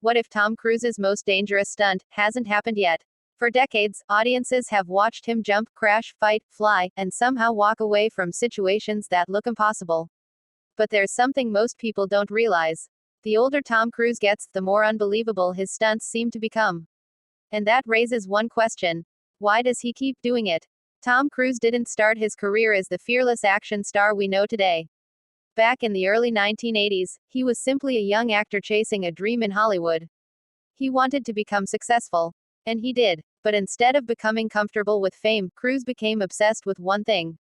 What if Tom Cruise's most dangerous stunt hasn't happened yet? For decades, audiences have watched him jump, crash, fight, fly, and somehow walk away from situations that look impossible. But there's something most people don't realize. The older Tom Cruise gets, the more unbelievable his stunts seem to become. And that raises one question. Why does he keep doing it? Tom Cruise didn't start his career as the fearless action star we know today. Back in the early 1980s, he was simply a young actor chasing a dream in Hollywood. He wanted to become successful. And he did. But instead of becoming comfortable with fame, Cruise became obsessed with one thing: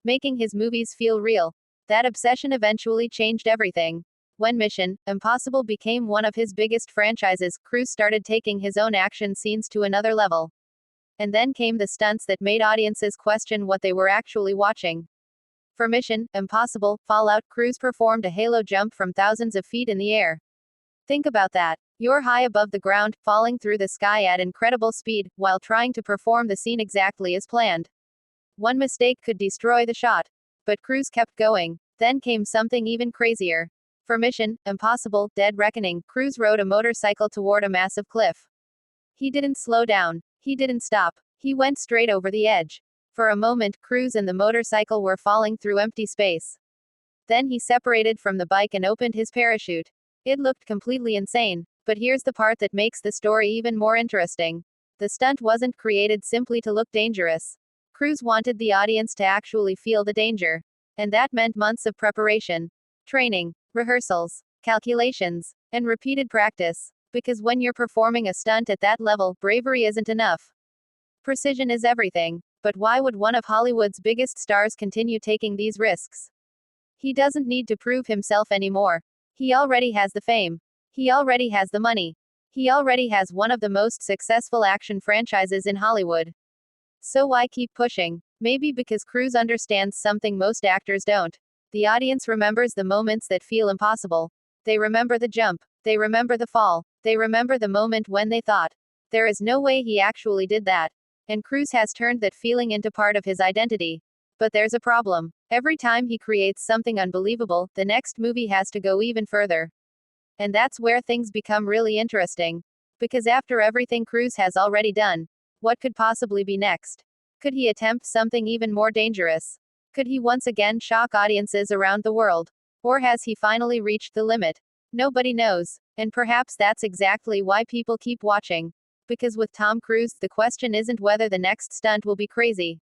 making his movies feel real. That obsession eventually changed everything. When Mission Impossible became one of his biggest franchises, Cruise started taking his own action scenes to another level. And then came the stunts that made audiences question what they were actually watching. For Mission Impossible Fallout, Cruise performed a halo jump from thousands of feet in the air. Think about that. You're high above the ground, falling through the sky at incredible speed, while trying to perform the scene exactly as planned. One mistake could destroy the shot. But Cruise kept going. Then came something even crazier. For Mission Impossible Dead Reckoning, Cruise rode a motorcycle toward a massive cliff. He didn't slow down. He didn't stop. He went straight over the edge. For a moment, Cruise and the motorcycle were falling through empty space. Then he separated from the bike and opened his parachute. It looked completely insane. But here's the part that makes the story even more interesting. The stunt wasn't created simply to look dangerous. Cruise wanted the audience to actually feel the danger. And that meant months of preparation, training, rehearsals, calculations, and repeated practice. Because when you're performing a stunt at that level, bravery isn't enough. Precision is everything. But why would one of Hollywood's biggest stars continue taking these risks? He doesn't need to prove himself anymore. He already has the fame. He already has the money. He already has one of the most successful action franchises in Hollywood. So why keep pushing? Maybe because Cruise understands something most actors don't. The audience remembers the moments that feel impossible. They remember the jump. They remember the fall. They remember the moment when they thought, there is no way he actually did that. And Cruise has turned that feeling into part of his identity. But there's a problem. Every time he creates something unbelievable, the next movie has to go even further. And that's where things become really interesting. Because after everything Cruise has already done, what could possibly be next? Could he attempt something even more dangerous? Could he once again shock audiences around the world? Or has he finally reached the limit? Nobody knows. And perhaps that's exactly why people keep watching. Because with Tom Cruise, the question isn't whether the next stunt will be crazy.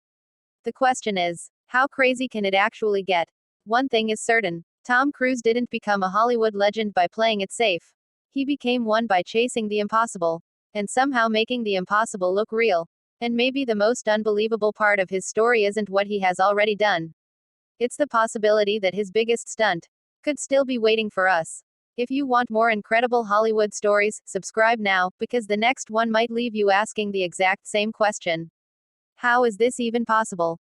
The question is, how crazy can it actually get? One thing is certain. Tom Cruise didn't become a Hollywood legend by playing it safe. He became one by chasing the impossible. And somehow making the impossible look real. And maybe the most unbelievable part of his story isn't what he has already done. It's the possibility that his biggest stunt could still be waiting for us. If you want more incredible Hollywood stories, subscribe now, because the next one might leave you asking the exact same question. How is this even possible?